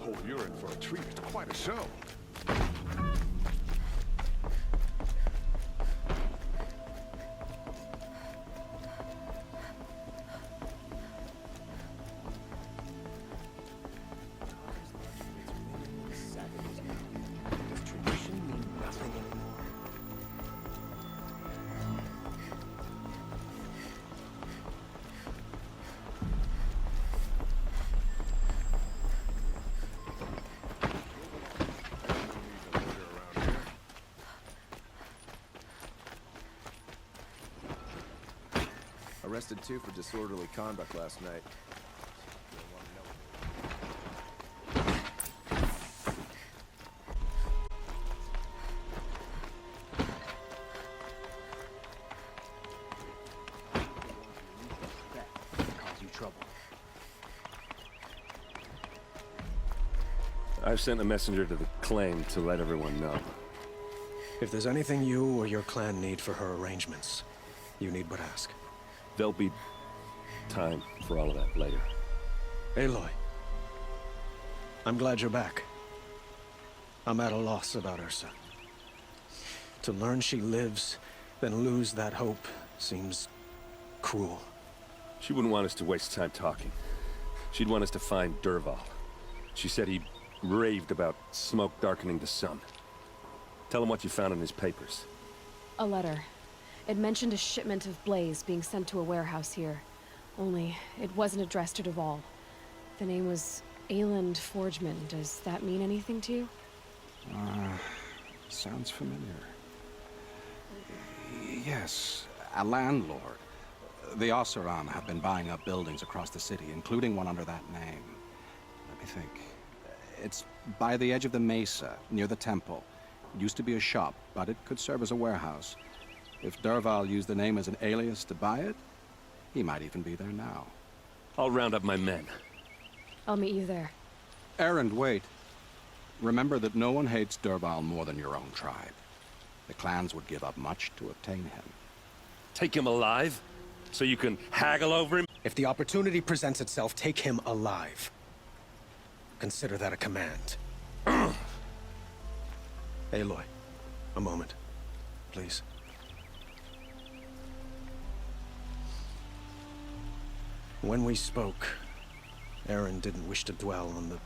Oh, you're in for a treat. It's quite a show. Arrested 2 for disorderly conduct last night. Cause you trouble. I've sent a messenger to the claim to let everyone know. If there's anything you or your clan need for her arrangements, you need but ask. There'll be time for all of that later. Aloy, I'm glad you're back. I'm at a loss about Ursa. To learn she lives, then lose that hope, seems cruel. She wouldn't want us to waste time talking. She'd want us to find Dervahl. She said he raved about smoke darkening the sun. Tell him what you found in his papers. A letter. It mentioned a shipment of Blaze being sent to a warehouse here. Only, it wasn't addressed to Dervahl. The name was Ayland Forgeman. Does that mean anything to you? Sounds familiar. Yes, a landlord. The Oseram have been buying up buildings across the city, including one under that name. Let me think. It's by the edge of the mesa, near the temple. It used to be a shop, but it could serve as a warehouse. If Dervahl used the name as an alias to buy it, he might even be there now. I'll round up my men. I'll meet you there. Erend, wait. Remember that no one hates Dervahl more than your own tribe. The clans would give up much to obtain him. Take him alive? So you can haggle over him? If the opportunity presents itself, take him alive. Consider that a command. Aloy, a moment, please. When we spoke, Erend didn't wish to dwell on the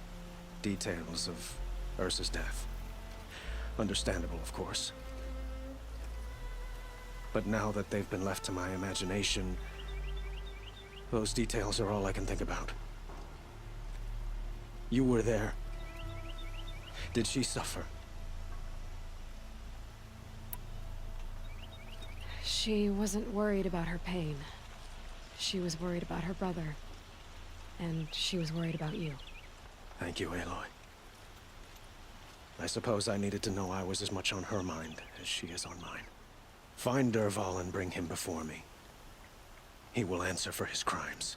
details of Ursa's death. Understandable, of course. But now that they've been left to my imagination, those details are all I can think about. You were there. Did she suffer? She wasn't worried about her pain. She was worried about her brother. And she was worried about you. Thank you, Aloy. I suppose I needed to know I was as much on her mind as she is on mine. Find Dervahl and bring him before me. He will answer for his crimes.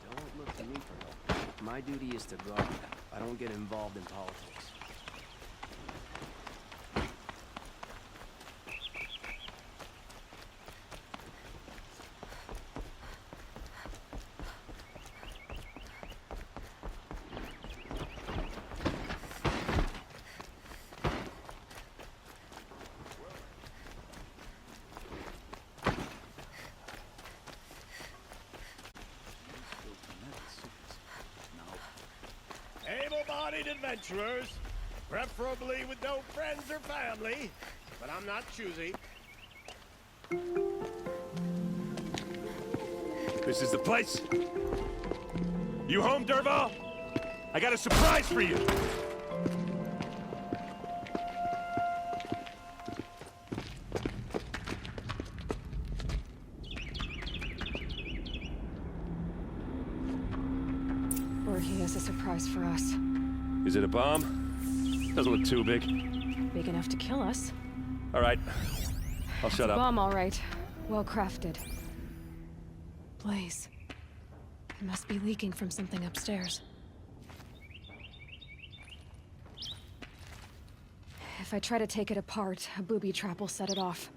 Don't look to me for help. My duty is to guard. I don't get involved in politics. Able-bodied adventurers, preferably with no friends or family, but I'm not choosy. This is the place. You home, Dervahl? I got a surprise for you. Or he has a surprise for us. Is it a bomb? Doesn't look too big. Big enough to kill us. All right. I'll shut up. Bomb, all right. Well crafted. Blaze. It must be leaking from something upstairs. If I try to take it apart, a booby trap will set it off.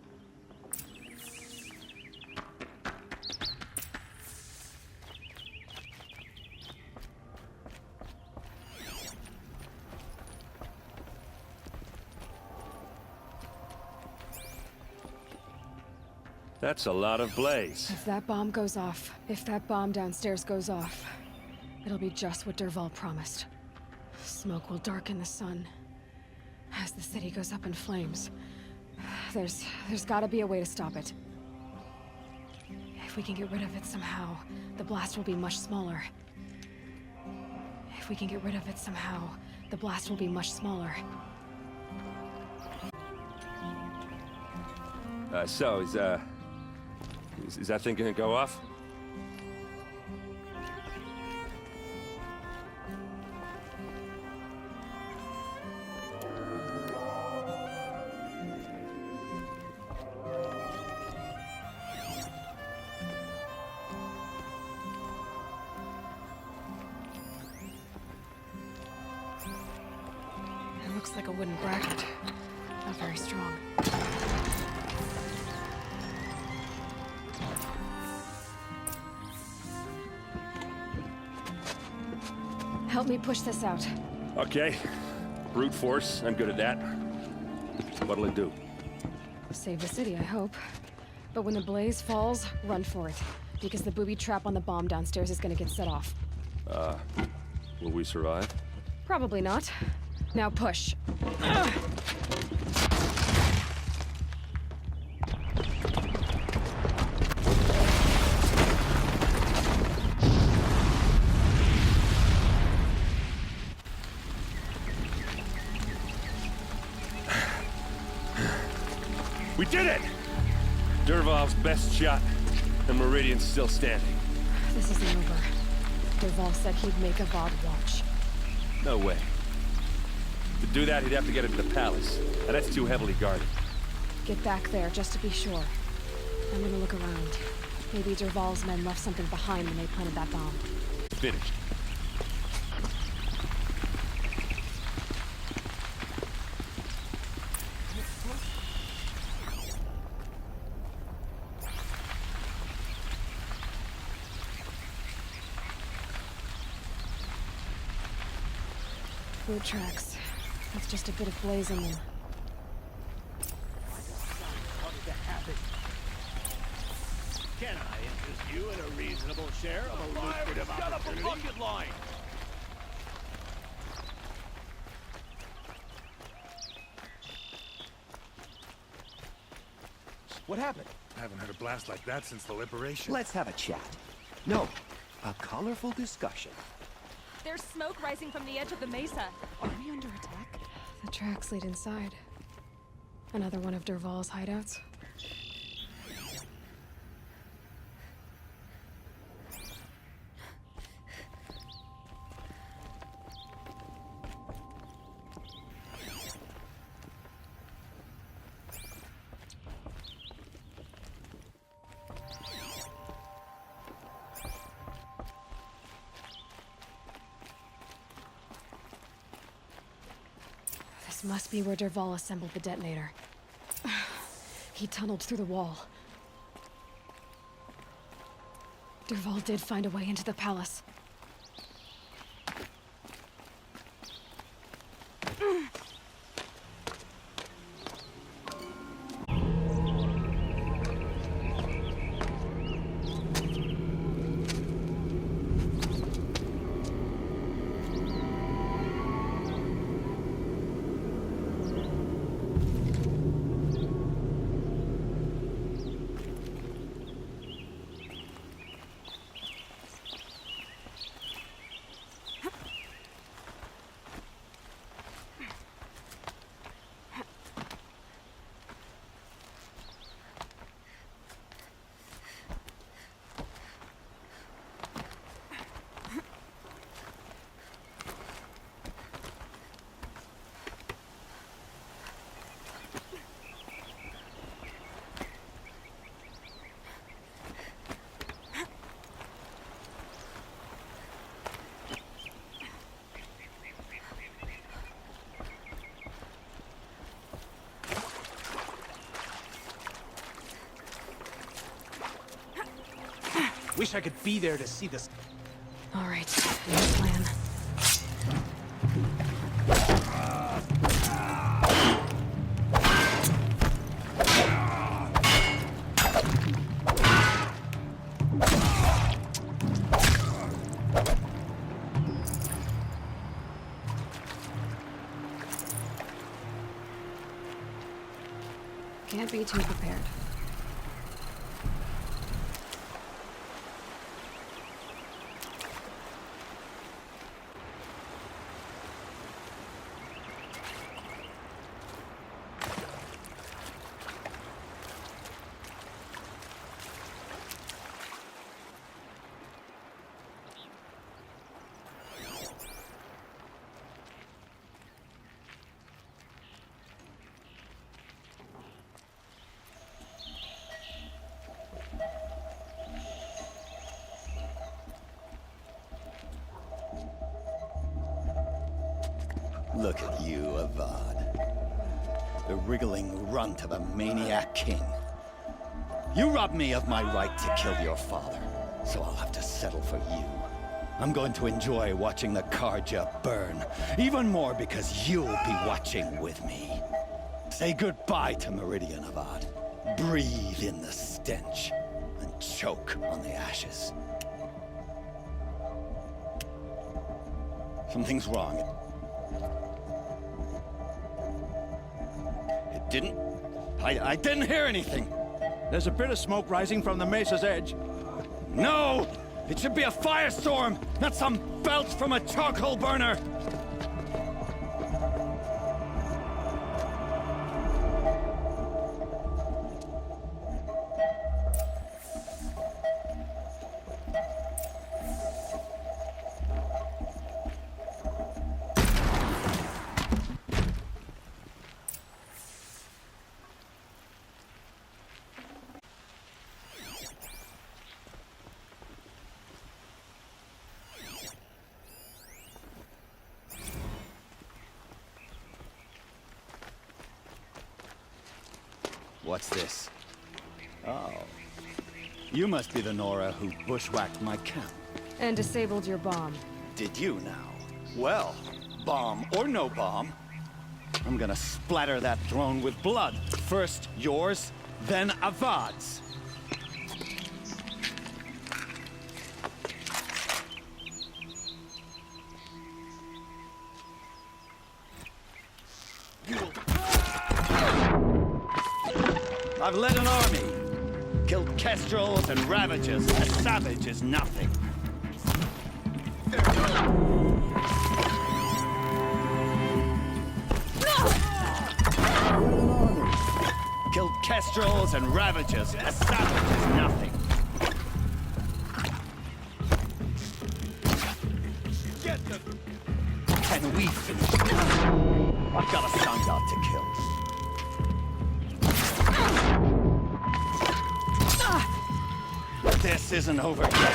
That's a lot of blaze. If that bomb goes off, if that bomb downstairs goes off, it'll be just what Dervahl promised. Smoke will darken the sun as the city goes up in flames. There's gotta be a way to stop it. If we can get rid of it somehow, the blast will be much smaller. If we can get rid of it somehow, the blast will be much smaller. So, is that thing gonna go off? It looks like a wooden bracket. Not very strong. Help me push this out. Okay. Brute force, I'm good at that. What'll it do? Save the city, I hope. But when the blaze falls, run for it. Because the booby trap on the bomb downstairs is gonna get set off. Will we survive? Probably not. Now push. We did it! Dervahl's best shot, and Meridian's still standing. This isn't over. Dervahl said he'd make Avad watch. No way. To do that, he'd have to get into the palace, and that's too heavily guarded. Get back there, just to be sure. I'm gonna look around. Maybe Dervahl's men left something behind when they planted that bomb. Finished. Boot tracks. That's just a bit of blaze in them. Can I interest you in a reasonable share of a lucrative opportunity? Line. What happened? I haven't heard a blast like that since the liberation. Let's have a chat. No, a colorful discussion. There's smoke rising from the edge of the mesa. Are we under attack? The tracks lead inside. Another one of Dervahl's hideouts. This must be where Dervahl assembled the detonator. He tunneled through the wall. Dervahl did find a way into the palace. Wish I could be there to see this. All right, new plan. Can't be too prepared. Look at you, Avad. The wriggling runt of a maniac king. You robbed me of my right to kill your father, so I'll have to settle for you. I'm going to enjoy watching the Carja burn, even more because you'll be watching with me. Say goodbye to Meridian, Avad. Breathe in the stench, and choke on the ashes. Something's wrong. It didn't... I didn't hear anything. There's a bit of smoke rising from the mesa's edge. No! It should be a firestorm, not some belch from a charcoal burner! What's this? Oh. You must be the Nora who bushwhacked my camp. And disabled your bomb. Did you now? Well, bomb or no bomb, I'm gonna splatter that throne with blood. First yours, then Avad's. I've led an army, killed kestrels and ravagers. A savage is nothing. Killed kestrels and ravagers. A savage is nothing. Can we finish? I've got a sun god to kill. This isn't over yet.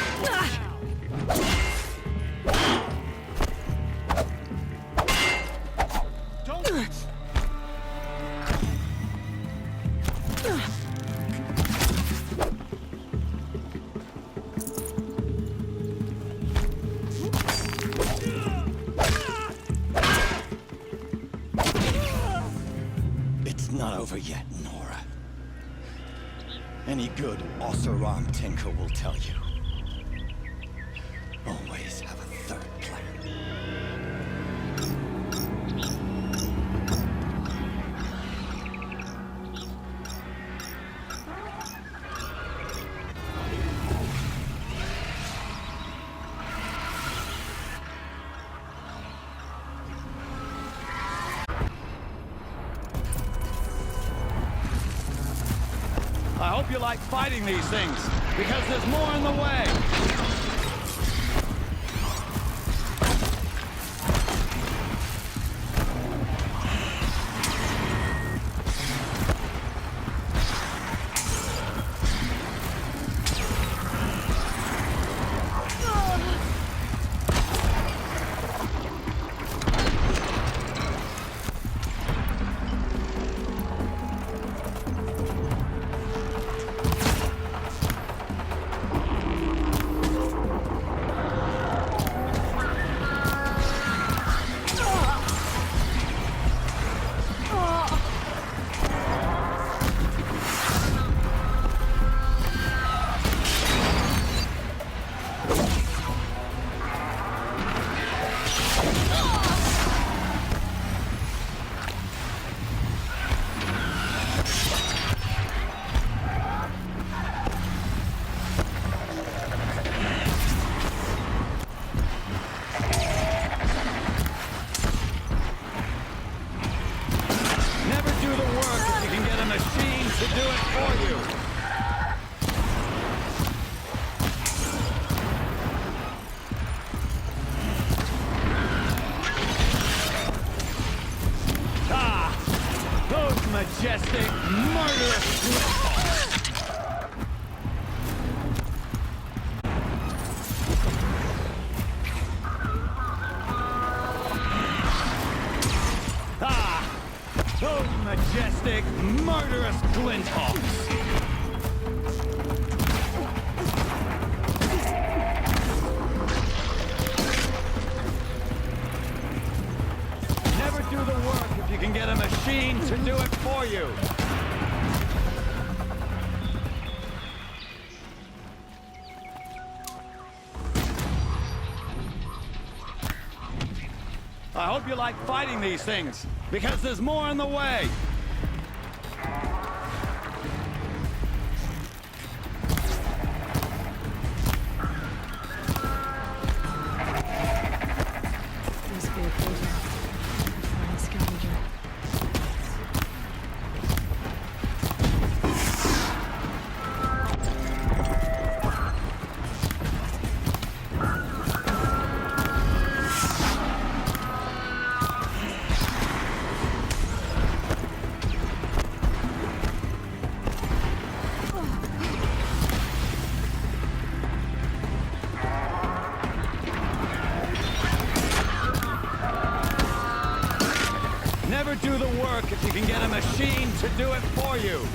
It's not over yet, Nora. Any good Oseram tinker will tell you. Always have a third plan. I hope you like fighting these things, because there's more in the way. majestic, murderous... Those majestic, murderous Glinthawks! Never do the work if you can get a machine to do it for you! I hope you like fighting these things, because there's more in the way! Must be a closer. Fine scavenger. Never do the work if you can get a machine to do it for you!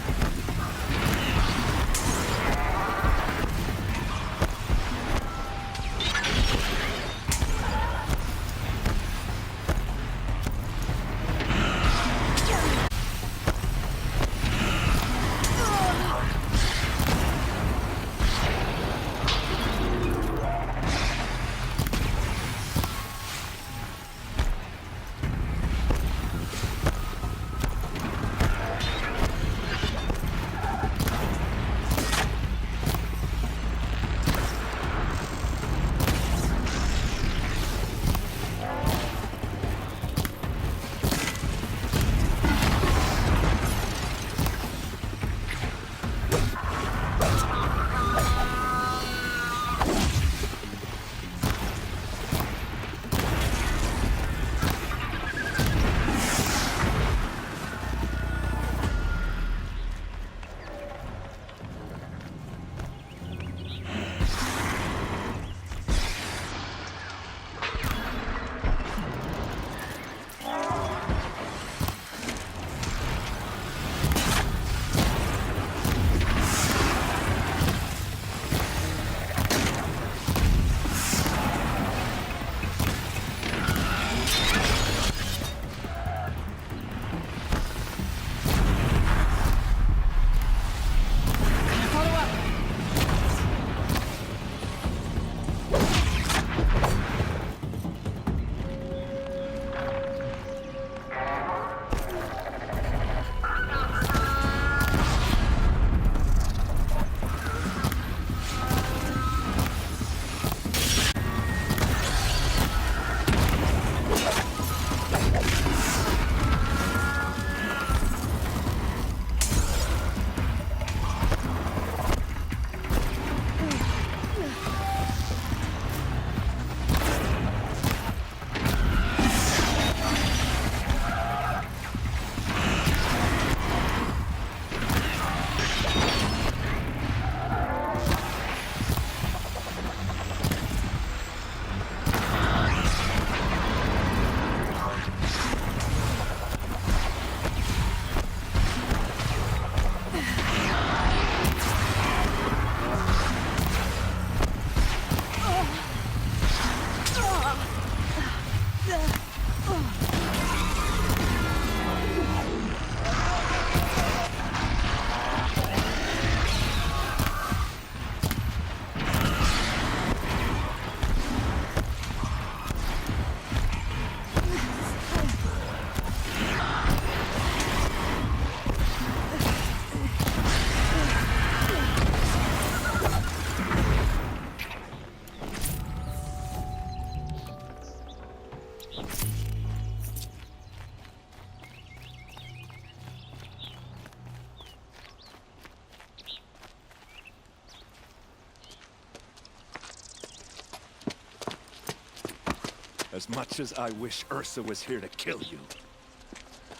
As much as I wish Ursa was here to kill you,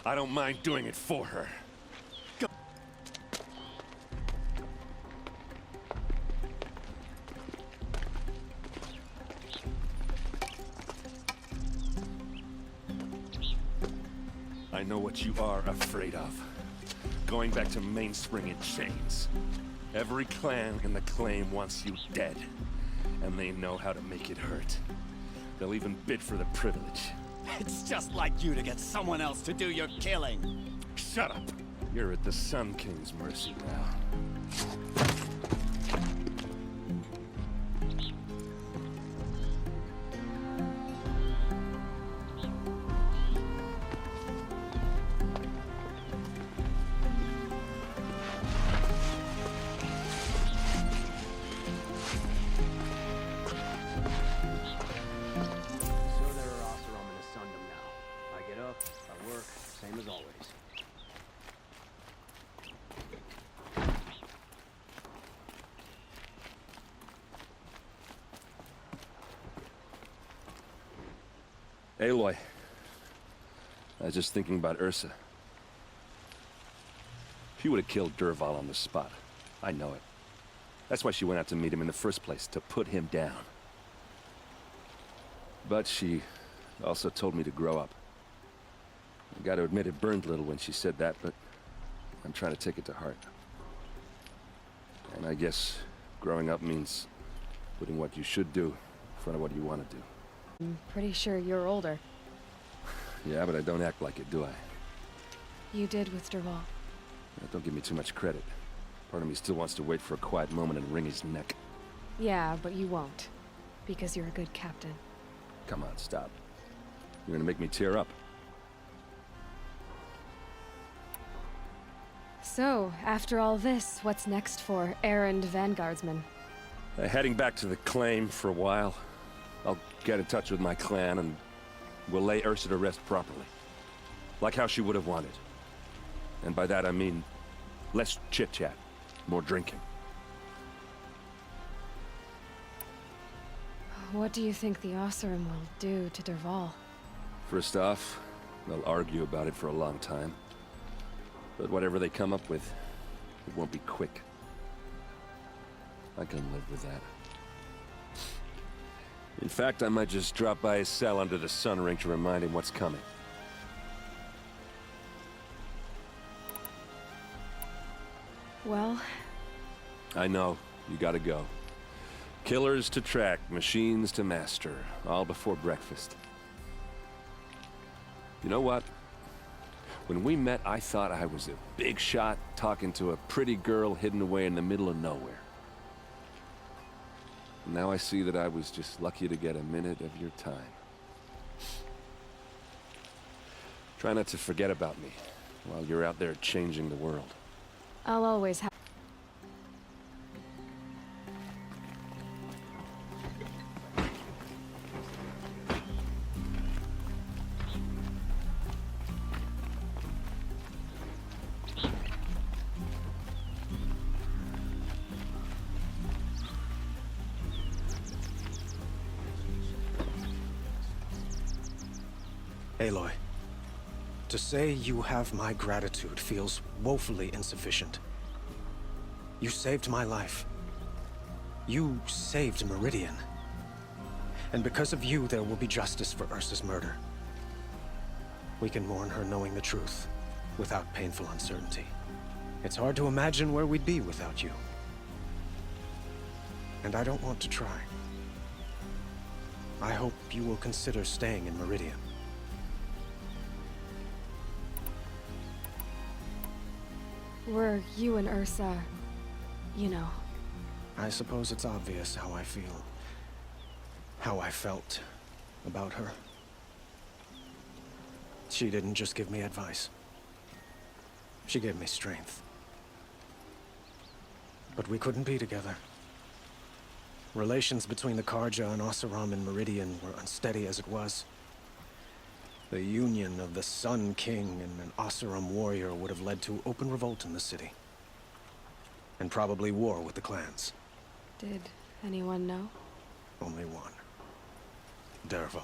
I don't mind doing it for her. what you are afraid of. Going back to Mainspring in chains. Every clan in the claim wants you dead. And they know how to make it hurt. They'll even bid for the privilege. It's just like you to get someone else to do your killing. Shut up! You're at the Sun King's mercy now. Same as always. Aloy. I was just thinking about Ursa. She would have killed Dervahl on the spot. I know it. That's why she went out to meet him in the first place, to put him down. But she also told me to grow up. I gotta admit it burned a little when she said that, but I'm trying to take it to heart. And I guess growing up means putting what you should do in front of what you want to do. I'm pretty sure you're older. Yeah, but I don't act like it, do I? You did with Dervahl. Don't give me too much credit. Part of me still wants to wait for a quiet moment and wring his neck. Yeah, but you won't. Because you're a good captain. Come on, stop. You're gonna make me tear up. So, after all this, what's next for errand vanguardsman? Heading back to the claim for a while. I'll get in touch with my clan and we'll lay Ursa to rest properly. Like how she would have wanted. And by that I mean less chit-chat, more drinking. What do you think the Oseram will do to Dervahl? First off, they'll argue about it for a long time. But whatever they come up with, it won't be quick. I can live with that. In fact, I might just drop by his cell under the Sun Ring to remind him what's coming. Well... I know. You gotta go. Killers to track, machines to master. All before breakfast. You know what? When we met, I thought I was a big shot talking to a pretty girl hidden away in the middle of nowhere. Now I see that I was just lucky to get a minute of your time. Try not to forget about me while you're out there changing the world. I'll always have... Aloy, to say you have my gratitude feels woefully insufficient. You saved my life. You saved Meridian. And because of you, there will be justice for Ursa's murder. We can mourn her knowing the truth, without painful uncertainty. It's hard to imagine where we'd be without you. And I don't want to try. I hope you will consider staying in Meridian. Were you and Ursa... you know... I suppose it's obvious how I feel. How I felt about her. She didn't just give me advice. She gave me strength. But we couldn't be together. Relations between the Carja and Oseram and Meridian were unsteady as it was. The union of the Sun King and an Oseram warrior would have led to open revolt in the city. And probably war with the clans. Did anyone know? Only one. Dervahl.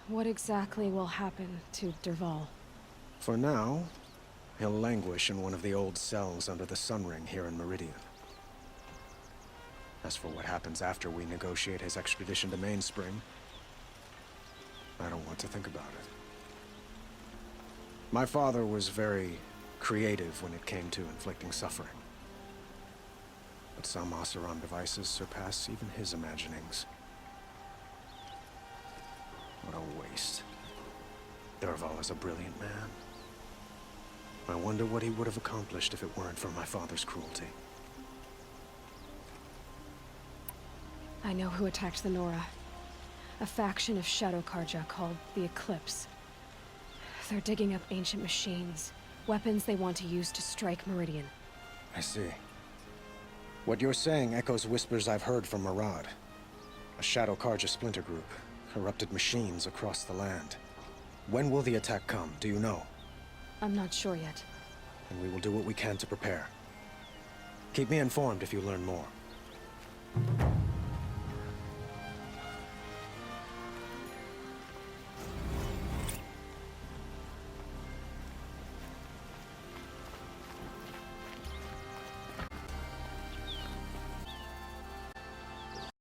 What exactly will happen to Dervahl? For now, he'll languish in one of the old cells under the Sun Ring here in Meridian. As for what happens after we negotiate his extradition to Mainspring, I don't want to think about it. My father was very creative when it came to inflicting suffering. But some Oseram devices surpass even his imaginings. What a waste. Dervahl is a brilliant man. I wonder what he would have accomplished if it weren't for my father's cruelty. I know who attacked the Nora. A faction of Shadow Karja called the Eclipse. They're digging up ancient machines, weapons they want to use to strike Meridian. I see. What you're saying echoes whispers I've heard from Murad. A Shadow Karja splinter group, corrupted machines across the land. When will the attack come, do you know? I'm not sure yet. And we will do what we can to prepare. Keep me informed if you learn more.